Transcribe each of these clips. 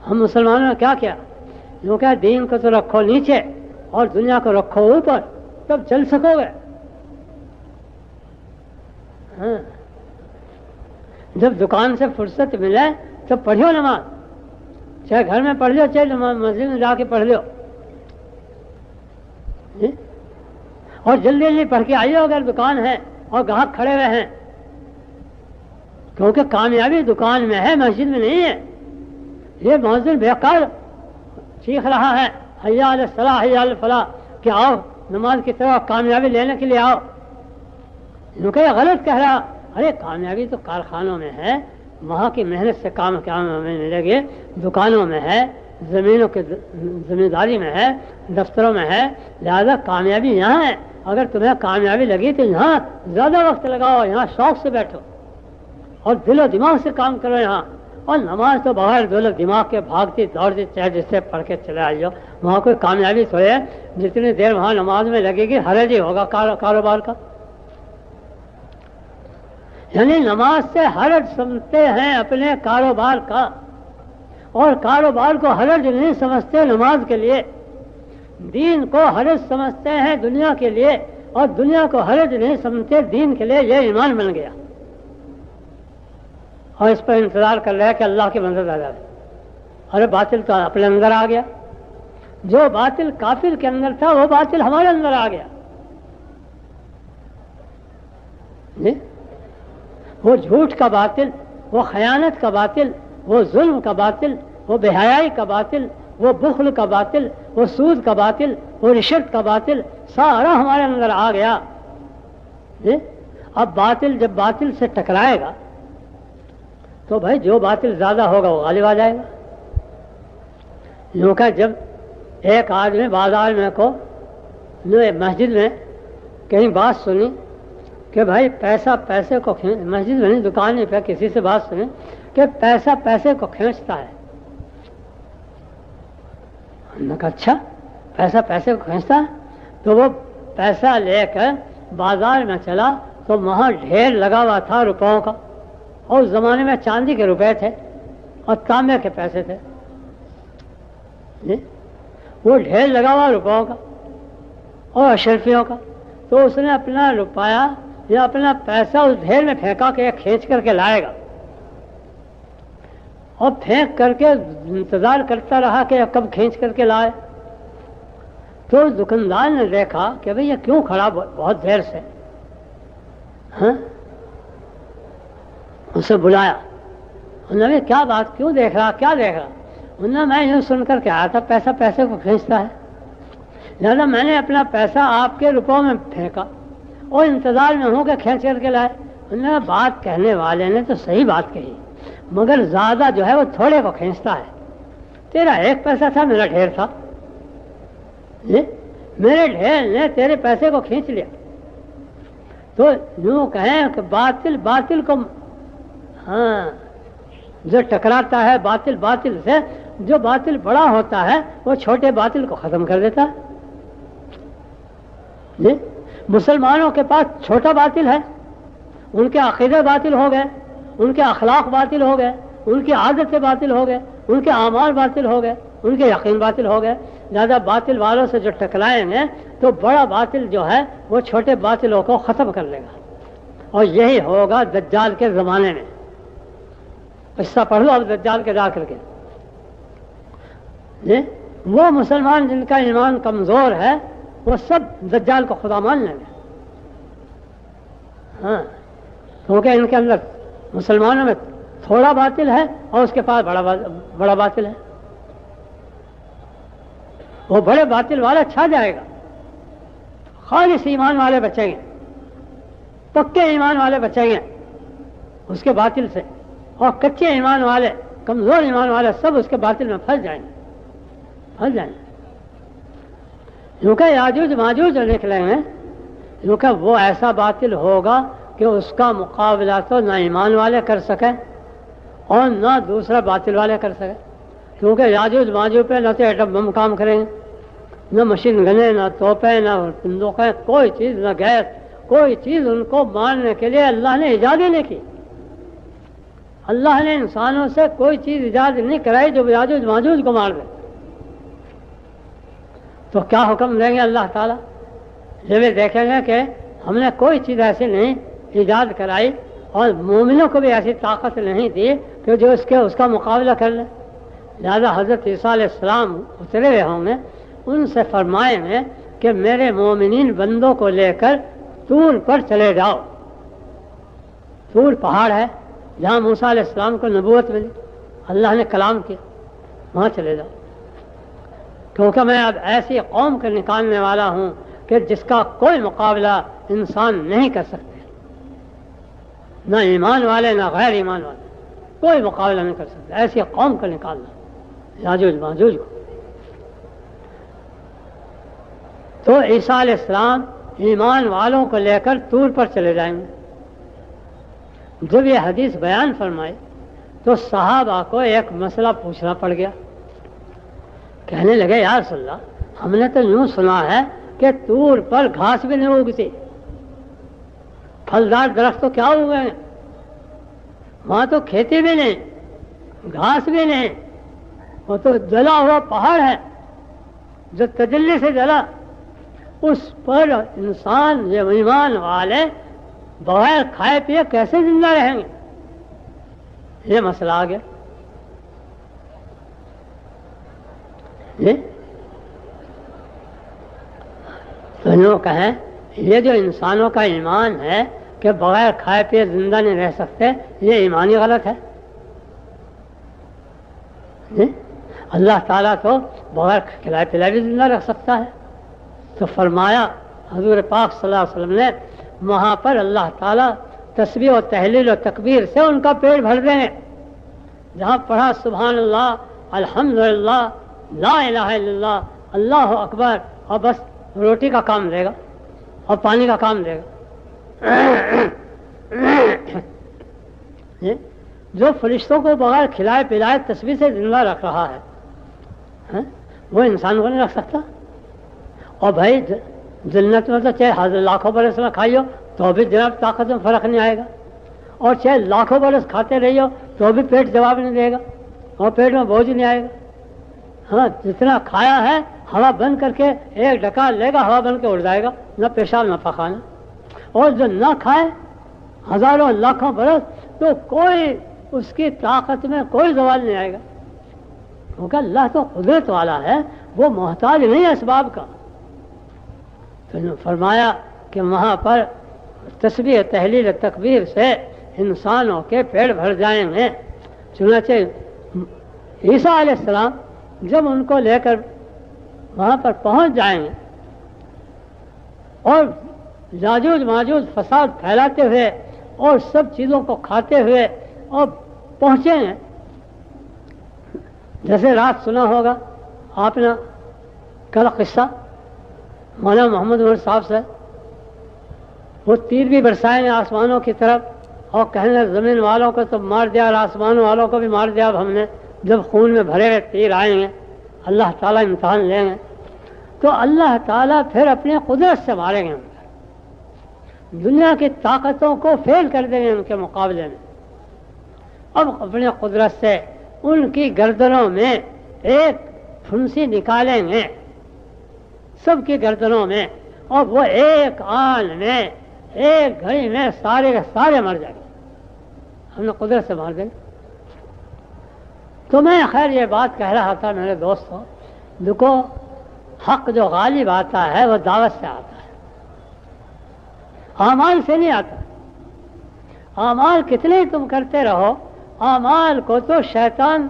ہم مسلمانوں نے کیا کیا؟ یوں کہ دین کو تو رکھو نیچے اور دنیا کو رکھو اوپر، تب چل سکو گے۔ ہاں، جب دکان سے فرصت ملے تو پڑھو نماز، چاہے گھر میں پڑھ لو چاہے مسجد میں جا کے پڑھ لو، اور جلدی جلدی پڑھ کے آئیے اگر دکان ہے اور گاہک کھڑے ہوئے ہیں، کیونکہ کامیابی دکان میں ہے، مسجد میں نہیں ہے۔ یہ مؤذن بیکار چیخ رہا ہے حی علی الصلاۃ حی علی الفلاح کہ آؤ نماز کی طرف کامیابی لینے کے لیے آؤ، کیونکہ یہ غلط کہہ رہا۔ ارے کامیابی تو کارخانوں میں ہے، وہاں کی محنت سے کام ہمیں ملے گی، دکانوں میں ہے، زمینوں کے زمینداری میں ہے، دفتروں میں ہے، لہذا کامیابی یہاں ہے۔ اگر تمہیں کامیابی لگی تو یہاں زیادہ وقت لگاؤ، یہاں شوق سے بیٹھو اور دل و دماغ سے کام کرو یہاں، اور نماز تو بغیر دل و دماغ کے بھاگتی دوڑتی چاہے جس سے پڑھ کے چلے آئیو، وہاں کوئی کامیابی تھوڑی ہے۔ جتنی دیر وہاں نماز میں لگے گی حرج ہی ہوگا کاروبار کا۔ یعنی نماز سے حرج سمجھتے ہیں اپنے کاروبار کا، اور کاروبار کو حرج نہیں سمجھتے نماز کے لیے، دین کو حرج سمجھتے ہیں دنیا کے لیے، اور دنیا کو حرج نہیں سمجھتے دین کے لیے۔ یہ ایمان بن گیا اور اس پر انتظار کر رہے ہیں کہ اللہ کی مدد آ جائے۔ ارے باطل تو اپنے اندر آ گیا، جو باطل کافر کے اندر تھا وہ باطل ہمارے اندر آ گیا جی۔ وہ جھوٹ کا باطل، وہ خیانت کا باطل، وہ ظلم کا باطل، وہ بے حیائی کا باطل، وہ بخل کا باطل، وہ سود کا باطل، وہ رشوت کا باطل، سارا ہمارے اندر آ گیا جی۔ اب باطل جب باطل سے ٹکرائے گا تو بھائی جو باطل زیادہ ہوگا وہ غالب آ جائے گا۔ یوں کہ جب ایک آدمی بازار میں کو مسجد میں کہیں بات سنی کہ بھائی پیسہ پیسے کو مسجد میں نہیں دکان پہ کسی سے بات سنی کہ پیسہ پیسے کو کھینچتا ہے۔ ہم نے کہا اچھا پیسہ پیسے کو کھینچتا ہے؟ تو وہ پیسہ لے کر بازار میں چلا تو وہاں ڈھیر لگا ہوا تھا روپوں کا، اور اس زمانے میں چاندی کے روپے تھے اور تانبے کے پیسے تھے جی۔ وہ ڈھیر لگا ہوا روپوں کا اور اشرفیوں کا، تو اس نے اپنا روپیہ یا اپنا پیسہ اس ڈھیر میں پھینکا کہ کھینچ کر کے لائے گا، اور پھینک کر کے انتظار کرتا رہا کہ کب کھینچ کر کے لائے۔ تو دکاندار نے دیکھا کہ بھئی یہ کیوں کھڑا بہت دیر سے، ہاں اسے بلایا، انہوں نے کیا بات کیوں دیکھ رہا کیا دیکھ رہا؟ انہوں نے میں یوں سن کر کے آیا تھا پیسہ پیسے کو کھینچتا ہے، لہذا میں نے اپنا پیسہ آپ کے روپوں میں پھینکا اور انتظار میں ہوں کہ کھینچ کر کے لائے۔ انہوں نے بات کہنے والے نے تو صحیح بات کہی، مگر زیادہ جو ہے وہ تھوڑے کو کھینچتا ہے۔ تیرا ایک پیسہ تھا میرا ڈھیر تھا، میرے ڈھیر نے تیرے پیسے کو کھینچ لیا۔ تو یوں کہیں کہ باطل باطل کو ہاں جو ٹکراتا ہے باطل باطل سے، جو باطل بڑا ہوتا ہے وہ چھوٹے باطل کو ختم کر دیتا ہے جی۔ مسلمانوں کے پاس چھوٹا باطل ہے، ان کے عقیدے باطل ہو گئے، ان کے اخلاق باطل ہو گئے، ان کی عادتیں باطل ہو گئے، ان کے اعمال باطل ہو گئے، ان کے یقین باطل ہو گئے۔ لہذا باطل والوں سے جو ٹکرائیں گے تو بڑا باطل جو ہے وہ چھوٹے باطلوں کو ختم کر لے گا، اور یہی ہوگا دجال کے زمانے میں۔ قصہ پڑھ لو اب دجال کے جا کر کے جی۔ وہ مسلمان جن کا ایمان کمزور ہے وہ سب دجال کو خدا مان لیں گے، ہاں کیونکہ ان کے اندر مسلمانوں میں تھوڑا باطل ہے اور اس کے پاس بڑا باطل ہے۔ وہ بڑے باطل والا چھا جائے گا، خالص ایمان والے بچیں گے، پکے ایمان والے بچیں گے اس کے باطل سے، اور کچے ایمان والے کمزور ایمان والے سب اس کے باطل میں پھنس جائیں گے۔ کیونکہ یاجوج ماجوج جو نکلیں گے، کیونکہ وہ ایسا باطل ہوگا کہ اس کا مقابلہ تو نہ ایمان والے کر سکیں اور نہ دوسرا باطل والے کر سکیں، کیونکہ یاجوج ماجوج پہ نہ تو ایٹم بم کام کریں گے، نہ مشین گنیں، نہ توپیں، نہ بندوقیں، کوئی چیز، نہ گیس، کوئی چیز ان کو مارنے کے لیے اللہ نے ایجاد ہی نہیں کی۔ اللہ نے انسانوں سے کوئی چیز ایجاد نہیں کرائی جو یاجوج ماجوج کو مار دے، تو کیا حکم دیں گے اللہ تعالیٰ؟ جب یہ دیکھیں گے کہ ہم نے کوئی چیز ایسی نہیں ایجاد کرائی اور مومنوں کو بھی ایسی طاقت نہیں دی کہ جو اس کا مقابلہ کر لیں، لہذا حضرت عیسیٰ علیہ السلام اترے ہوئے ہوں گے، ان سے فرمائیں گے کہ میرے مومنین بندوں کو لے کر طور پر چلے جاؤ۔ طور پہاڑ ہے جہاں موسیٰ علیہ السلام کو نبوت ملی، اللہ نے کلام کیا، وہاں چلے جاؤ، کیونکہ میں اب ایسی قوم کو نکالنے والا ہوں کہ جس کا کوئی مقابلہ انسان نہیں کر سکتے، نہ ایمان والے نہ غیر ایمان والے، کوئی مقابلہ نہیں کر سکتے، ایسی قوم کو نکالنا یاجوج ماجوج کو۔ تو عیسیٰ علیہ السلام ایمان والوں کو لے کر طور پر چلے جائیں گے۔ جب یہ حدیث بیان فرمائی تو صحابہ کو ایک مسئلہ پوچھنا پڑ گیا، کہنے لگے یا رسول اللہ ہم نے تو یوں سنا ہے کہ طور پر گھاس بھی نہیں اگتی، پھلدار درخت تو کیا ہوئے ہیں، وہاں تو کھیتی بھی نہیں، گھاس بھی نہیں، وہ تو جلا ہوا پہاڑ ہے جو تجلی سے جلا، اس پر انسان یہ ایمان والے بغیر کھائے پیے کیسے زندہ رہیں گے؟ یہ مسئلہ آ گیا۔ تو یوں کہیں یہ جو انسانوں کا ایمان ہے کہ بغیر کھائے پیے زندہ نہیں رہ سکتے، یہ ایمانی غلط ہے۔ اللہ تعالیٰ تو بغیر کھلائے پلائے بھی زندہ رکھ سکتا ہے۔ تو فرمایا حضور پاک صلی اللہ علیہ وسلم نے وہاں پر اللہ تعالیٰ تسبیح و تحلیل و تکبیر سے ان کا پیٹ بھر دیں گے، جہاں پڑھا سبحان اللہ الحمدللہ لا الہ الا اللہ اللہ اکبر، اور بس روٹی کا کام دے گا اور پانی کا کام دے گا۔ جو فرشتوں کو بغیر کھلائے پلائے تسبیح سے زندہ رکھ رہا ہے وہ انسان کو نہیں رکھ سکتا۔ اور بھائی جنت میں تو چاہے لاکھوں برس میں کھائی ہو تو بھی جناب طاقت میں فرق نہیں آئے گا، اور چاہے لاکھوں برس کھاتے رہی ہو تو بھی پیٹ جواب نہیں دے گا اور پیٹ میں بوجھ نہیں آئے گا۔ ہاں جتنا کھایا ہے ہوا بند کر کے ایک ڈکا لے گا، ہوا بند کے اڑ جائے گا، نہ پیشاب نہ پخانا۔ اور جو نہ کھائے ہزاروں لاکھوں برس تو کوئی اس کی طاقت میں کوئی زوال نہیں آئے گا، کیونکہ اللہ تو قدرت والا ہے، وہ محتاج نہیں ہے اسباب کا۔ تو فرمایا کہ وہاں پر تسبیح تحلیل تکبیر سے انسانوں کے پیڑ بھر جائیں گے۔ چنانچہ عیسیٰ علیہ السلام جب ان کو لے کر وہاں پر پہنچ جائیں گے اور یاجوج ماجوج فساد پھیلاتے ہوئے اور سب چیزوں کو کھاتے ہوئے اور پہنچیں گے، جیسے رات سنا ہوگا آپ نے کل قصہ مولانا محمد عمر صاحب سے، وہ تیر بھی برسائیں گے آسمانوں کی طرف اور کہیں گے زمین والوں کو تو مار دیا اور آسمان والوں کو بھی مار دیا، اب ہم نے جب خون میں بھرے ہوئے تیر آئیں گے اللہ تعالیٰ امتحان لیں گے تو اللہ تعالیٰ پھر اپنی قدرت سے ماریں گے، دنیا کی طاقتوں کو فیل کر دیں گے ان کے مقابلے میں۔ اب اپنی قدرت سے ان کی گردنوں میں ایک پھنسی نکالیں گے سب کی گردنوں میں، اور وہ ایک آن میں ایک گھڑی میں سارے کے سارے مر جائیں گے، ہم نے قدرت سے مار دیں گے۔ تو میں خیر یہ بات کہہ رہا تھا میرے دوستوں، دیکھو حق جو غالب آتا ہے وہ دعوت سے آتا ہے، اعمال سے نہیں آتا۔ اعمال کتنے تم کرتے رہو، اعمال کو تو شیطان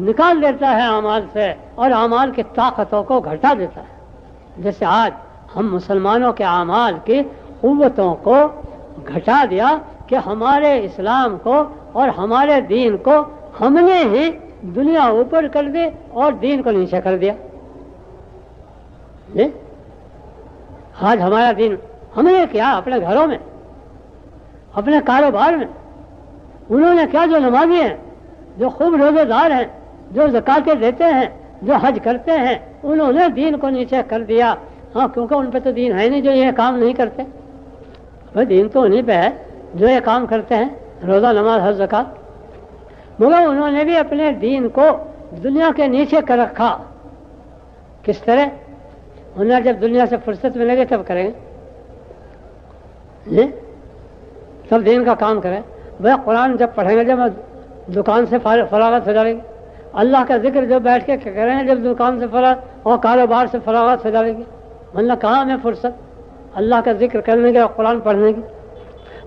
نکال دیتا ہے اعمال سے اور اعمال کی طاقتوں کو گھٹا دیتا ہے۔ جیسے آج ہم مسلمانوں کے اعمال کی قوتوں کو گھٹا دیا کہ ہمارے اسلام کو اور ہمارے دین کو ہم نے ہی دنیا اوپر کر دی اور دین کو نیچے کر دیا۔ آج ہمارا دین ہم نے کیا اپنے گھروں میں، اپنے کاروبار میں، انہوں نے کیا جو نمازی ہیں، جو خوب روزے دار ہیں، جو زکاتیں دیتے ہیں، جو حج کرتے ہیں، انہوں نے دین کو نیچے کر دیا۔ ہاں کیونکہ ان پہ تو دین ہے نہیں جو یہ کام نہیں کرتے، بھائی دین تو انہیں پہ ہے جو یہ کام کرتے ہیں، روزہ نماز حج زکات۔ مگر انہوں نے بھی اپنے دین کو دنیا کے نیچے کر رکھا. کس طرح؟ انہیں جب دنیا سے فرصت ملے گی تب کریں گے، تب دین کا کام کریں. وہ قرآن جب پڑھیں گے جب دکان سے فراغت ہو جائے گی، اللہ کا ذکر جب بیٹھ کے کریں گے جب دکان سے فراغت اور کاروبار سے فراغت ہو جائے گی. ورنہ کہاں ہمیں فرصت اللہ کا ذکر کرنے کی اور قرآن پڑھنے کی.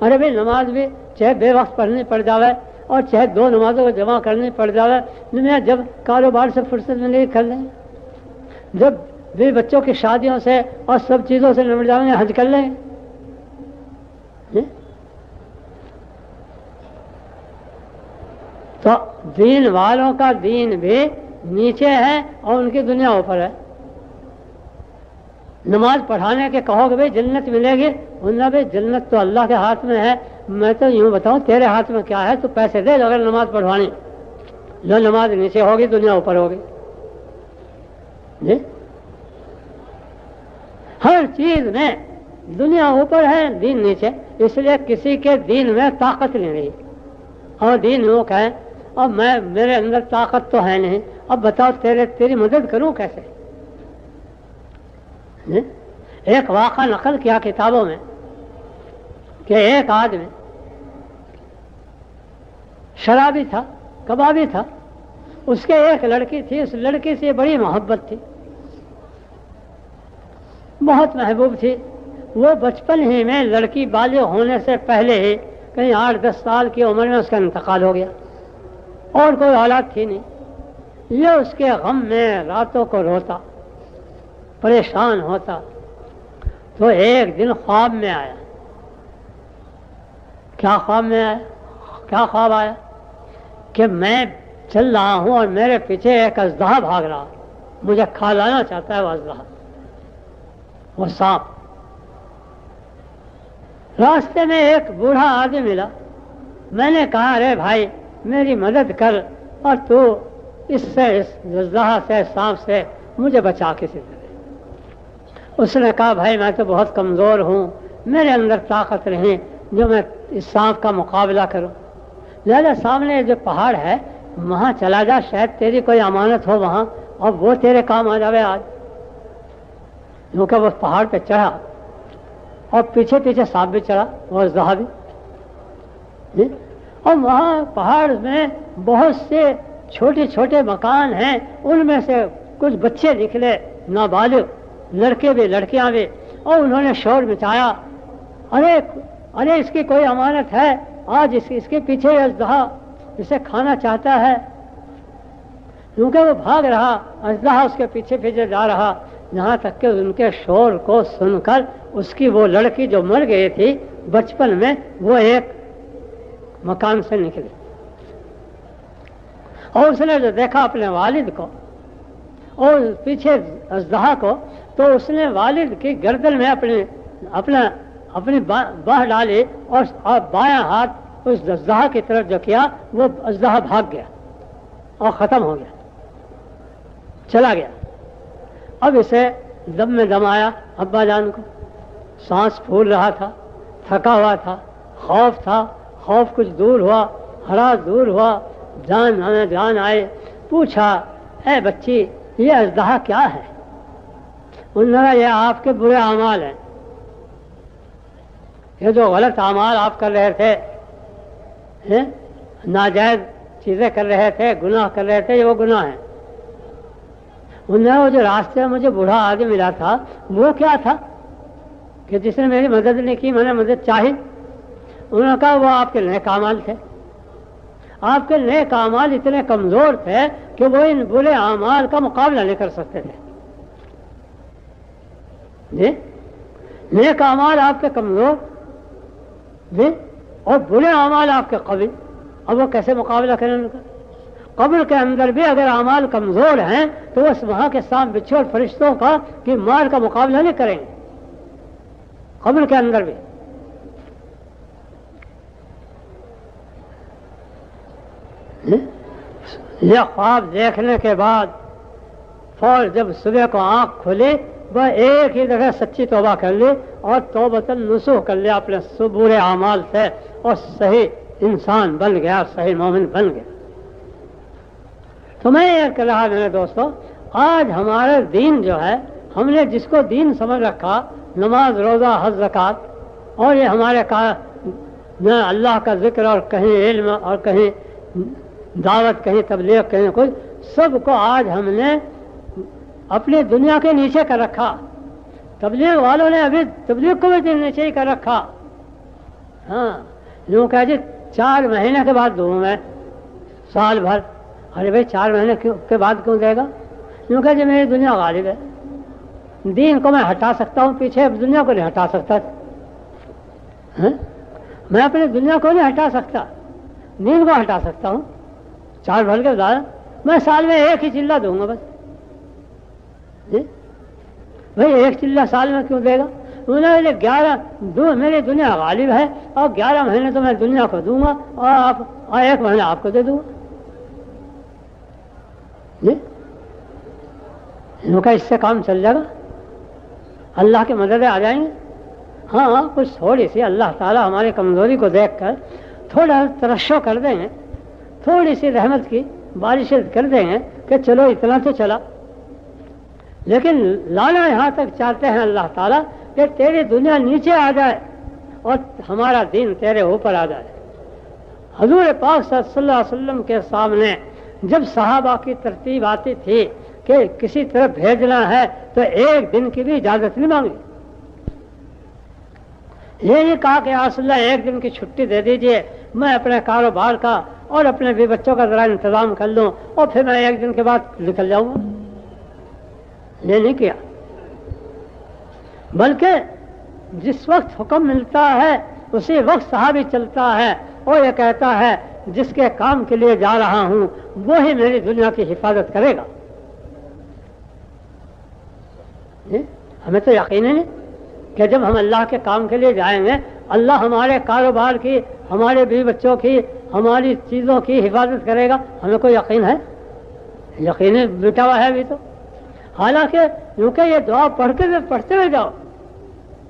ارے بھائی نماز بھی چاہے بے وقت پڑھنی پڑ جائے اور چاہے 2 نمازوں کو جمع کرنی پڑ جائے، دنیا جب کاروبار سے فرصت ملے گی کر لیں. جب بھی بچوں کی شادیوں سے اور سب چیزوں سے نمٹ جائیں گے حج کر لیں. تو دین والوں کا دین بھی نیچے ہے اور ان کی دنیا اوپر ہے. نماز پڑھانے کے کہو کہ بھائی جنت ملے گی، انہیں بھی جنت تو اللہ کے ہاتھ میں ہے. میں تو یوں بتاؤں تیرے ہاتھ میں کیا ہے؟ تو پیسے دے اگر نماز پڑھوانی، جو نماز نیچے ہوگی دنیا اوپر ہوگی. جی ہر چیز میں دنیا اوپر ہے دین نیچے، اس لیے کسی کے دین میں طاقت نہیں رہی. اور دین وہ کہے اب میرے اندر طاقت تو ہے نہیں، اب بتاؤ تیری مدد کروں کیسے؟ ایک واقعہ نقل کیا کتابوں میں کہ ایک آدمی شرابی تھا، کبابی تھا. اس کے ایک لڑکی تھی، اس لڑکی سے بڑی محبت تھی، بہت محبوب تھی. وہ بچپن ہی میں لڑکی بالغ ہونے سے پہلے ہی کہیں 8-10 سال کی عمر میں اس کا انتقال ہو گیا اور کوئی اولاد تھی نہیں. یہ اس کے غم میں راتوں کو روتا، پریشان ہوتا. تو ایک دن خواب میں آیا. کیا خواب میں آیا؟ کیا خواب آیا؟ کہ میں چل رہا ہوں اور میرے پیچھے ایک اژدہا بھاگ رہا، مجھے کھا لانا چاہتا ہے وہ اژدہا، وہ سانپ. راستے میں ایک بوڑھا آدمی ملا. میں نے کہا ارے بھائی میری مدد کر اور تو اس اژدہا سے، سانپ سے مجھے بچا کسی طرح. اس نے کہا بھائی میں تو بہت کمزور ہوں، میرے اندر طاقت نہیں جو میں اس سانپ کا مقابلہ کروں. لہذا سامنے جو پہاڑ ہے وہاں چلا جا، شاید تیری کوئی امانت ہو وہاں اور وہ تیرے کام آ جاوے آج. کیونکہ وہ پہاڑ پہ چڑھا اور پیچھے پیچھے سانپ بھی چڑھا، وہ اژدہا بھی. اور وہاں پہاڑ میں بہت سے چھوٹے چھوٹے مکان ہیں، ان میں سے کچھ بچے نکلے، نابالغ لڑکے بھی لڑکیاں بھی. اور انہوں نے شور مچایا ارے اس کی کوئی امانت ہے، آج اس کے پیچھے اژدہا اسے کھانا چاہتا ہے. کیونکہ وہ بھاگ رہا، اژدہا اس کے پیچھے پیچھے جا رہا، یہاں تک کہ ان کے شور کو سن کر اس کی وہ لڑکی جو مر گئی تھی بچپن میں وہ ایک مکان سے نکلی. اور اس نے جو دیکھا اپنے والد کو اور پیچھے اژدہا کو، تو اس نے والد کی گردن میں اپنی باہ ڈالی اور بایاں ہاتھ اس اژدہا کی طرف جو کیا، وہ اژدہا بھاگ گیا اور ختم ہو گیا، چلا گیا. اب اسے دم میں دم آیا. ابا جان کو سانس پھول رہا تھا، تھکا ہوا تھا، خوف تھا. خوف کچھ دور ہوا، ہراس دور ہوا، جان آئے. پوچھا اے بچی یہ اژدہا کیا ہے؟ انہوں نے کہا یہ آپ کے برے اعمال ہیں، یہ جو غلط اعمال آپ کر رہے تھے، ناجائز چیزیں کر رہے تھے، گناہ کر رہے تھے، یہ وہ گناہ ہیں. انہوں نے وہ جو راستے میں مجھے بوڑھا آدمی ملا تھا وہ کیا تھا کہ جس نے میری مدد نہیں کی، میں نے مدد چاہی. انہوں نے کہا وہ آپ کے نیک اعمال تھے. آپ کے نیک اعمال اتنے کمزور تھے کہ وہ ان برے اعمال کا مقابلہ نہیں کر سکتے تھے. جی نیک اعمال آپ کے کمزور جی اور برے اعمال آپ کے قوی. اب وہ کیسے مقابلہ کریں ان کا؟ قبر کے اندر بھی اگر اعمال کمزور ہیں تو وہ وہاں کے سانپ بچھو اور فرشتوں کا کی مار کا مقابلہ نہیں کریں گے. قبر کے اندر بھی یہ خواب دیکھنے کے بعد فور جب صبح کو آنکھ کھلی وہ ایک ہی دفعہ سچی توبہ کر لی اور توبۃ نصوح کر لیا اپنے برے اعمال سے اور صحیح انسان بن گیا، صحیح مومن بن گیا. تو میں یہ کہہ رہا میرے دوستوں، آج ہمارا دین جو ہے، ہم نے جس کو دین سمجھ رکھا، نماز، روزہ، حج، زکوٰۃ، اور یہ ہمارے نہ اللہ کا ذکر، اور کہیں علم، اور کہیں دعوت، کہیں تبلیغ، کہیں کچھ، سب کو آج ہم نے اپنی دنیا کے نیچے کر رکھا۔ تبلیغ والوں نے ابھی تبلیغ کو بھی نیچے ہی کر رکھا۔ ہاں، یوں کہ جی 4 مہینے کے بعد دوں میں، سال بھر۔ ارے بھائی 4 مہینے کے بعد کیوں دے گا؟ یوں کہ جی میری دنیا غالب ہے، دین کو میں ہٹا سکتا ہوں پیچھے، دنیا کو نہیں ہٹا سکتا۔ میں اپنی دنیا کو نہیں ہٹا سکتا، دین کو ہٹا سکتا ہوں۔ 4 بھر کے بعد میں سال میں 1 ہی چلہ دوں گا بس۔ بھائی 1 چلہ سال میں کیوں دے گا؟ انہوں نے 11 میری دنیا غالب ہے، اور 11 مہینے تو میں دنیا کو دوں گا، اور 1 مہینہ آپ کو دے دوں گا۔ ان کا اس سے کام چل جائے گا، اللہ کی مدد آ جائیں گے۔ ہاں، کچھ تھوڑی سی اللہ تعالیٰ ہماری کمزوری کو دیکھ کر تھوڑا ترشح کر دیں گے، تھوڑی سی رحمت کی بارش کر دیں گے کہ چلو اتنا تو چلا، لیکن لانا یہاں تک چاہتے ہیں اللہ تعالیٰ کہ تیری دنیا نیچے آ جائے اور ہمارا دین تیرے اوپر آ جائے۔ حضور پاک صلی اللہ علیہ وسلم کے سامنے جب صحابہ کی ترتیب آتی تھی کہ کسی طرف بھیجنا ہے تو 1 دن کی بھی اجازت نہیں مانگی۔ یہ نہیں کہا کہ یا رسول اللہ 1 دن کی چھٹی دے دیجئے، میں اپنے کاروبار کا اور اپنے بھی بچوں کا ذرا انتظام کر لوں اور پھر میں 1 دن کے بعد نکل جاؤں گا۔ یہ نہیں کیا، بلکہ جس وقت حکم ملتا ہے اسی وقت صحابی چلتا ہے اور یہ کہتا ہے جس کے کام کے لیے جا رہا ہوں وہی میری دنیا کی حفاظت کرے گا۔ ہمیں تو یقین ہے کہ جب ہم اللہ کے کام کے لیے جائیں گے، اللہ ہمارے کاروبار کی، ہمارے بیوی بچوں کی، ہماری چیزوں کی حفاظت کرے گا۔ ہمیں کوئی یقین ہے؟ یقین بیٹا ہوا ہے ابھی تو۔ حالانکہ کیونکہ یہ دعا پڑھتے ہوئے جاؤ،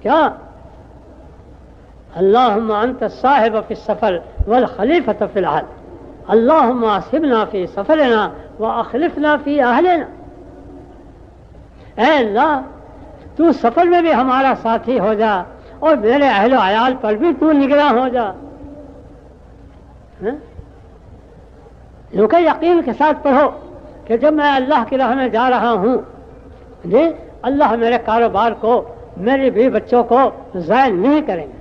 کیا اللہم انت الصاحب فی السفر والخلیفۃ فی الاہل، اللہم اصحبنا فی سفرنا واخلفنا فی اہلنا۔ اے اللہ، تو سفر میں بھی ہمارا ساتھی ہو جا اور میرے اہل و عیال پر بھی تو نگراں ہو جا۔ کیونکہ یقین کے ساتھ پڑھو کہ جب میں اللہ کی راہ میں جا رہا ہوں، اللہ میرے کاروبار کو، میری بیوی بچوں کو ضائع نہیں کریں گے۔